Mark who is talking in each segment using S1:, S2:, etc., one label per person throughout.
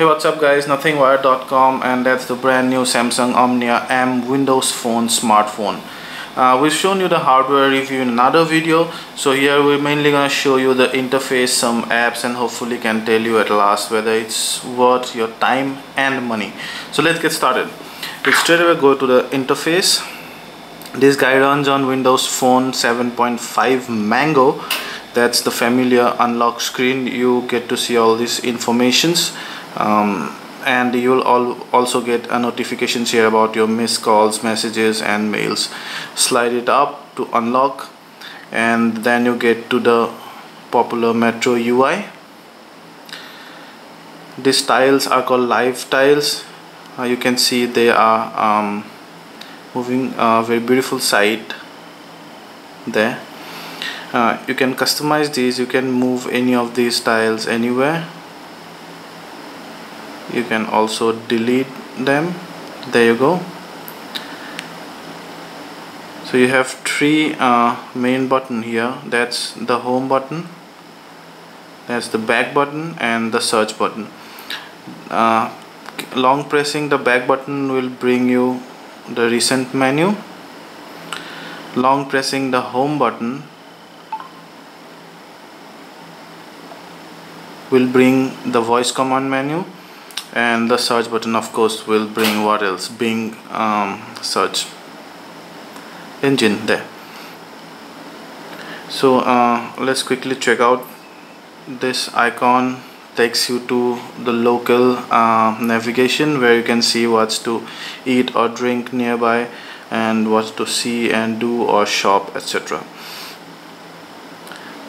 S1: Hey, what's up guys, nothingwire.com, and that's the brand new Samsung Omnia M Windows Phone smartphone. We've shown you the hardware review in another video, so here we're mainly gonna show you the interface, some apps, and hopefully can tell you at last whether it's worth your time and money. So let's get started. We'll straight away go to the interface. This guy runs on Windows Phone 7.5 Mango. That's the familiar unlock screen. You get to see all these informations. And you'll also get notifications here about your missed calls, messages and mails. Slide it up to unlock, and then you get to the popular Metro UI. These tiles are called live tiles. You can see they are moving a very beautiful site there. You can customize these. You can move any of these tiles anywhere. You can also delete them. There you go. So you have three main button here. That's the home button, that's the back button, and the search button. Long pressing the back button will bring you the recent menu. Long pressing the home button will bring the voice command menu, and the search button of course will bring what else? Bing search engine there. So let's quickly check out. This icon takes you to the local navigation, where you can see what's to eat or drink nearby, and what to see and do or shop, etc.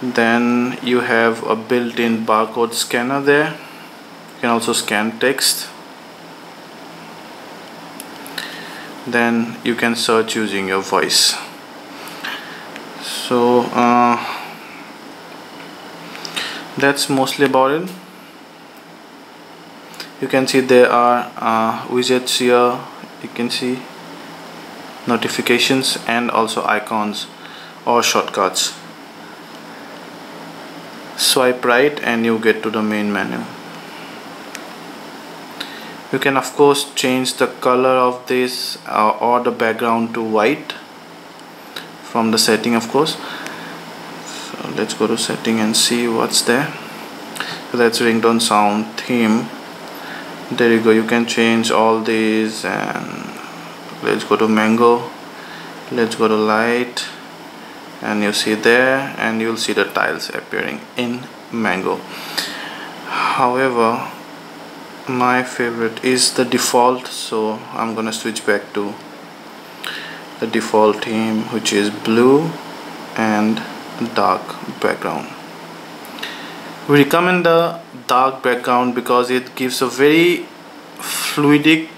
S1: Then you have a built-in barcode scanner there. You can also scan text. Then you can search using your voice. So that's mostly about it. You can see there are widgets here. You can see notifications and also icons or shortcuts. Swipe right and you get to the main menu. You can of course change the color of this or the background to white from the setting, of course. So let's go to setting and see what's there. So that's ringtone, sound, theme. There you go. You can change all these, and let's go to Mango. Let's go to light, and you see there, and you'll see the tiles appearing in Mango. However, my favorite is the default, so I'm gonna switch back to the default theme, which is blue and dark background. We recommend the dark background because it gives a very fluidic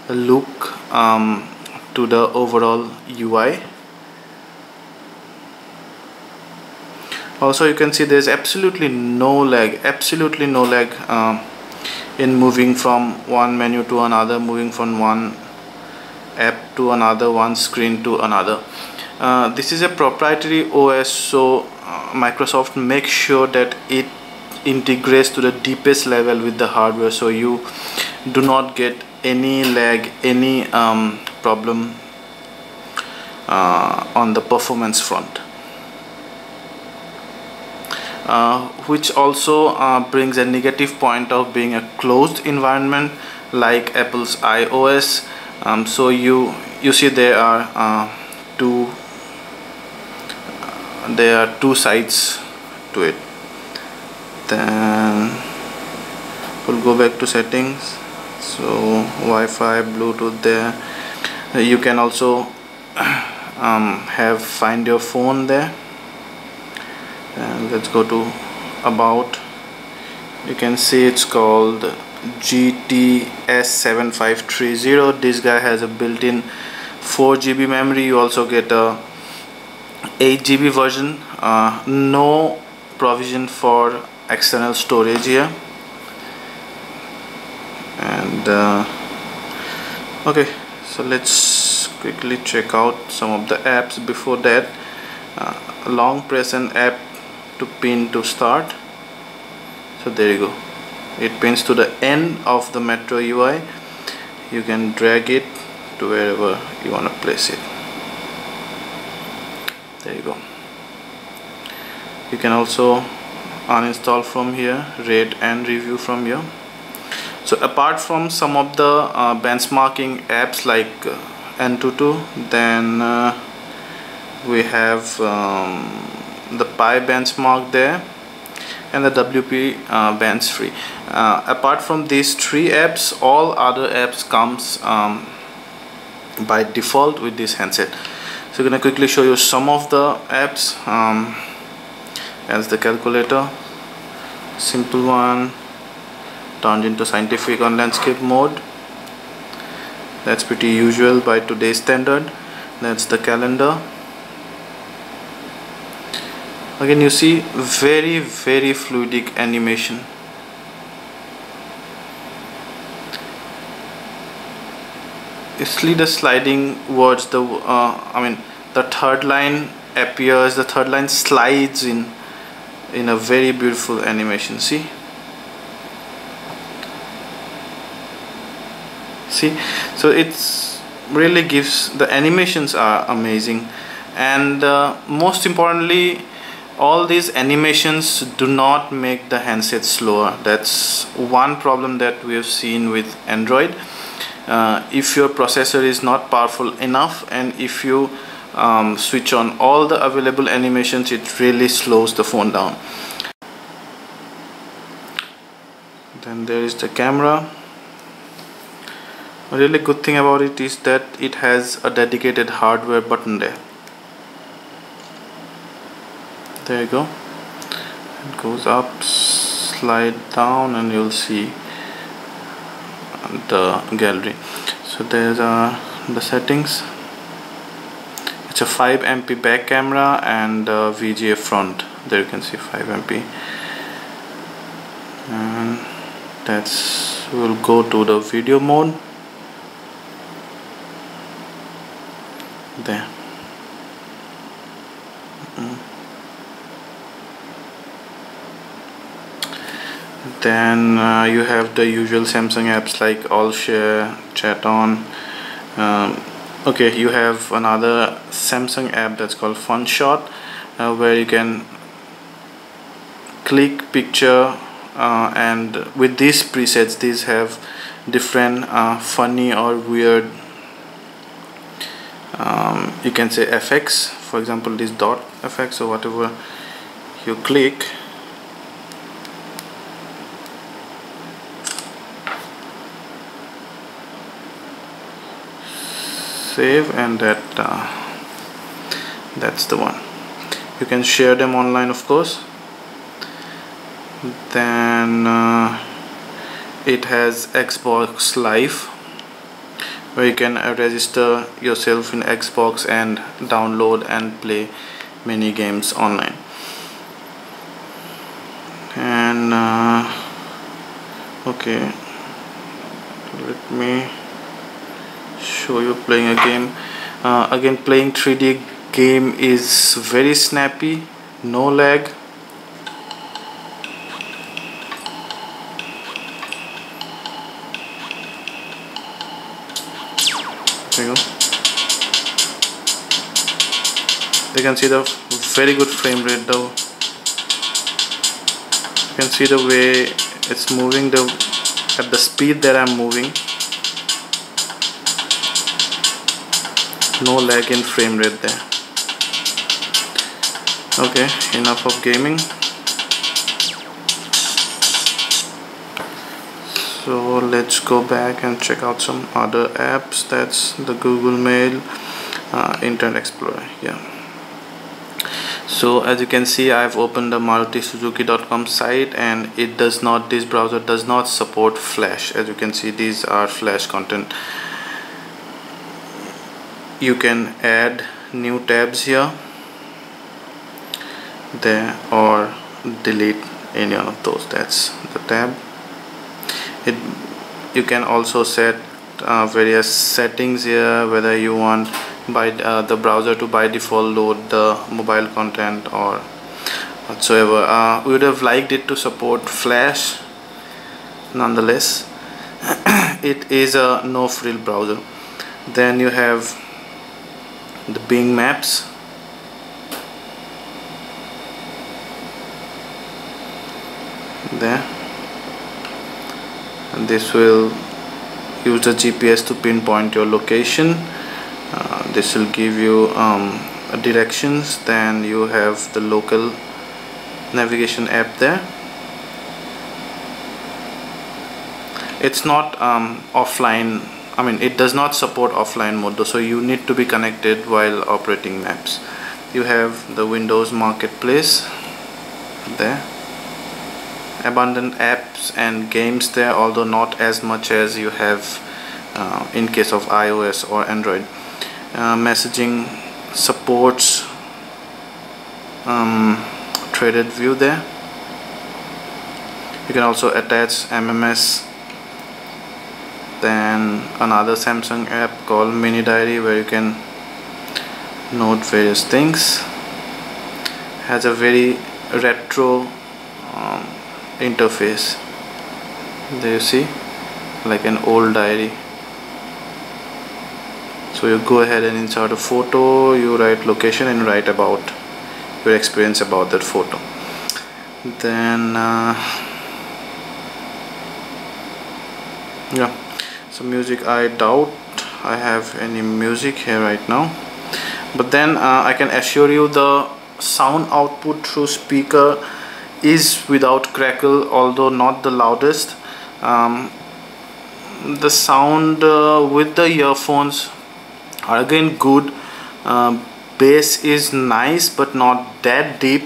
S1: look to the overall UI. Also, you can see there's absolutely no lag in moving from one menu to another, moving from one app to another, one screen to another. This is a proprietary OS, so Microsoft makes sure that it integrates to the deepest level with the hardware, so you do not get any lag, any problem on the performance front. Which also brings a negative point of being a closed environment like Apple's iOS. So you see there are two sides to it. Then we'll go back to settings. So Wi-Fi, Bluetooth there. You can also have find your phone there. And let's go to about. You can see it's called GTS7530. This guy has a built-in 4 GB memory. You also get a 8 GB version. No provision for external storage here. And okay, so let's quickly check out some of the apps. Before that, long press an app to pin to start. So there you go, it pins to the end of the Metro UI, you can drag it to wherever you want to place it. There you go. You can also uninstall from here, rate and review from here. So apart from some of the benchmarking apps like N22, then we have the Pi benchmark there and the WP bench free. Apart from these three apps, all other apps comes by default with this handset. So I'm gonna quickly show you some of the apps. As the calculator, simple one, turned into scientific on landscape mode. That's pretty usual by today's standard. That's the calendar. Again, you see very fluidic animation. You see the sliding words, the the third line appears, the third line slides in a very beautiful animation. See, so it's really gives, the animations are amazing, and most importantly, all these animations do not make the handset slower. That's one problem that we have seen with Android. If your processor is not powerful enough, and if you switch on all the available animations, it really slows the phone down. Then there is the camera. A really good thing about it is that it has a dedicated hardware button there. There you go. It goes up, slide down, and you'll see the gallery. So there's the settings. It's a 5 MP back camera and VGA front. There you can see 5 MP, and we'll go to the video mode. There. Then you have the usual Samsung apps like AllShare, Chat On. Okay, you have another Samsung app that's called FunShot, where you can click picture, and with these presets, these have different funny or weird, you can say effects. For example, this dot effect. So whatever you click, save, and that's the one. You can share them online, of course. Then it has Xbox Live, where you can register yourself in Xbox and download and play many games online. And okay, let me show you playing a game. Again, playing 3D game is very snappy, no lag. There you go. You can see the very good frame rate though. You can see the way it's moving, at the speed that I'm moving. No lag in frame rate there. Okay, enough of gaming. So let's go back and check out some other apps. That's the Google Mail, Internet Explorer. Yeah. So as you can see, I've opened the MarutiSuzuki.com site, and this browser does not support Flash. As you can see, these are Flash content. You can add new tabs here, there, or delete any one of those. That's the tab. You can also set various settings here, whether you want the browser to by default load the mobile content or whatsoever. We would have liked it to support Flash, nonetheless. It is a no frill browser. Then you have the Bing Maps. There, and this will use the GPS to pinpoint your location. This will give you directions. Then you have the local navigation app there. It's not offline, I mean it does not support offline mode though, so you need to be connected while operating maps. You have the Windows Marketplace there, abundant apps and games there, although not as much as you have in case of iOS or Android. Messaging supports threaded view there. You can also attach MMS. Then another Samsung app called Mini Diary, where you can note various things. Has a very retro interface. There you see, like an old diary. So you go ahead and insert a photo, you write location and write about your experience about that photo. Then yeah, so music, I doubt I have any music here right now, but then I can assure you the sound output through speaker is without crackle, although not the loudest. The sound with the earphones are again good. Bass is nice but not that deep.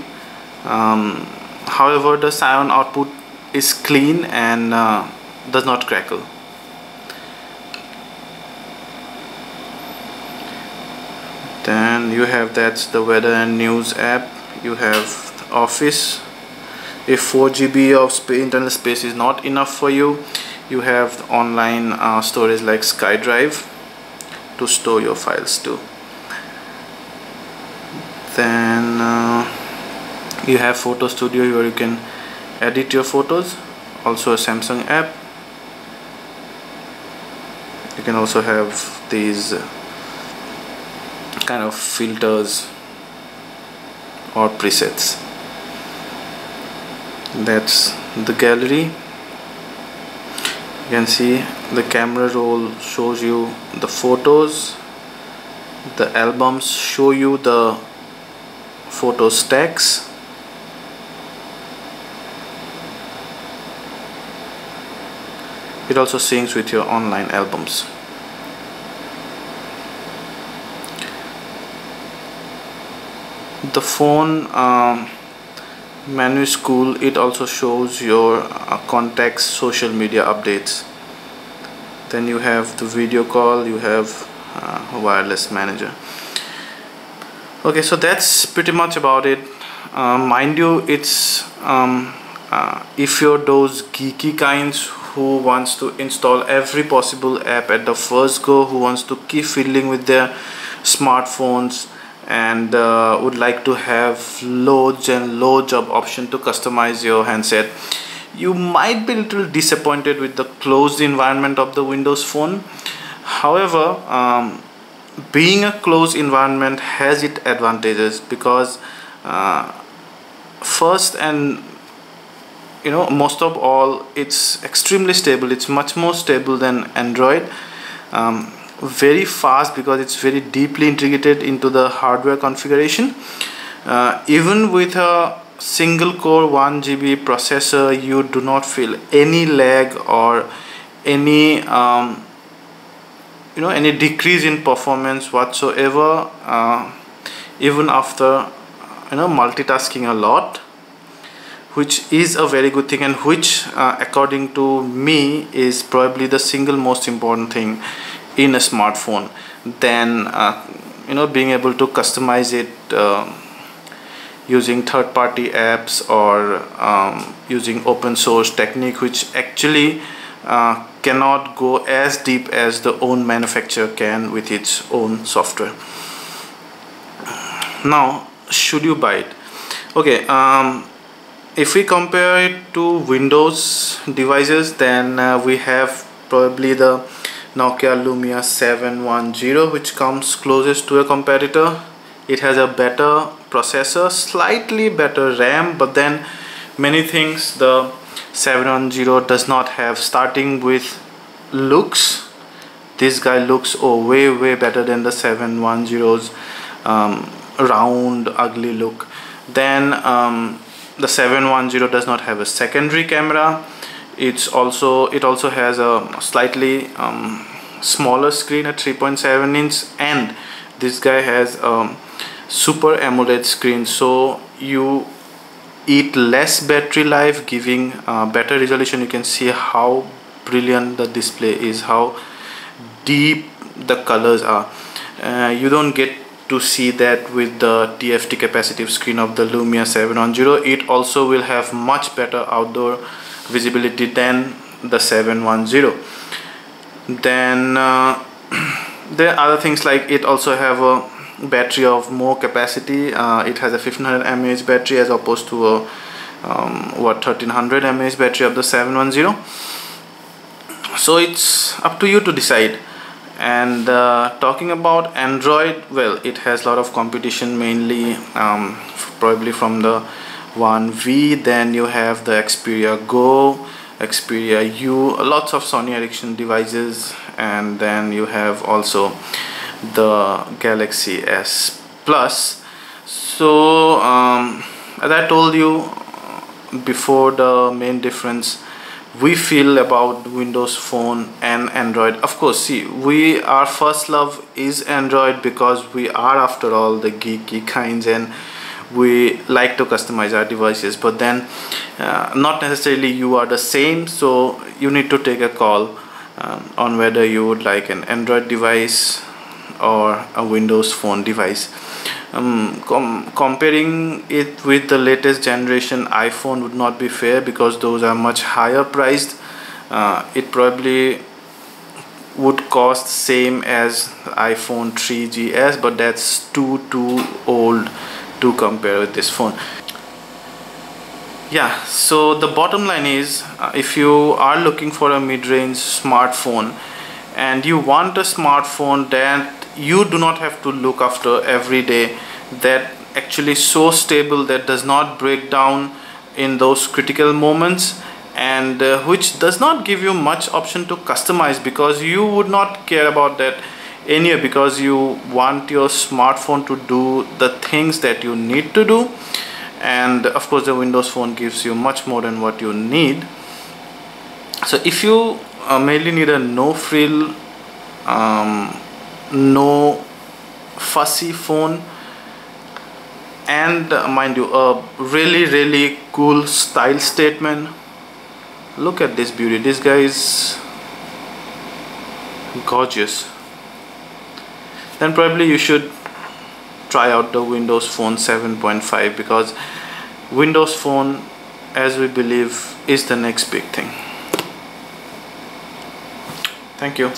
S1: However, the sound output is clean and does not crackle. Then you have that's the weather and news app. You have the Office. If 4 GB of internal space is not enough for you, you have the online storage like SkyDrive to store your files too. Then you have Photo Studio where you can edit your photos, also a Samsung app. You can also have these kind of filters or presets. That's the gallery. You can see the camera roll shows you the photos. The albums show you the photo stacks. It also syncs with your online albums. The phone menu is cool. It also shows your contacts, social media updates. Then you have the video call, you have wireless manager. Okay, so that's pretty much about it. Mind you, it's if you're those geeky kinds who wants to install every possible app at the first go, who wants to keep fiddling with their smartphones and would like to have loads and loads of options to customize your handset, you might be a little disappointed with the closed environment of the Windows Phone. However, being a closed environment has its advantages, because first and most of all, it's extremely stable. It's much more stable than Android. Very fast because it's very deeply integrated into the hardware configuration. Even with a single core 1 GB processor, you do not feel any lag or any any decrease in performance whatsoever, even after multitasking a lot, which is a very good thing, and which according to me is probably the single most important thing in a smartphone. Then being able to customize it using third-party apps or using open source technique, which actually cannot go as deep as the own manufacturer can with its own software. Now, should you buy it? Okay, if we compare it to Windows devices, then we have probably the Nokia Lumia 710, which comes closest to a competitor. It has a better processor, slightly better RAM, but then many things the 710 does not have. Starting with looks, this guy looks way better than the 710's round ugly look. Then the 710 does not have a secondary camera. It also has a slightly smaller screen at 3.7 inch, and this guy has super AMOLED screen, so you eat less battery life, giving better resolution. You can see how brilliant the display is, how deep the colors are. You don't get to see that with the TFT capacitive screen of the Lumia 710. It also will have much better outdoor visibility than the 710. Then there are other things like it also have a battery of more capacity. It has a 1500 mAh battery as opposed to a 1300 mAh battery of the 710. So it's up to you to decide. And talking about Android, well, it has a lot of competition, mainly probably from the One V. Then you have the Xperia Go, Xperia U, lots of Sony Ericsson devices, and then you have also the Galaxy S Plus. So as I told you before, the main difference we feel about Windows Phone and Android. Of course, see, our first love is Android because we are, after all, the geeky kinds, and we like to customize our devices. But then not necessarily you are the same, so you need to take a call on whether you would like an Android device or a Windows Phone device. Comparing it with the latest generation iPhone would not be fair because those are much higher priced. It probably would cost same as iPhone 3GS, but that's too old to compare with this phone. Yeah, so the bottom line is, if you are looking for a mid-range smartphone and you want a smartphone that you do not have to look after every day, that actually so stable, that does not break down in those critical moments, and which does not give you much option to customize, because you would not care about that anyway, because you want your smartphone to do the things that you need to do. And of course the Windows Phone gives you much more than what you need. So if you mainly need a no frill, no fussy phone, and mind you, a really cool style statement, look at this beauty. This guy is gorgeous. Then probably you should try out the Windows Phone 7.5, because Windows Phone, as we believe, is the next big thing. Thank you.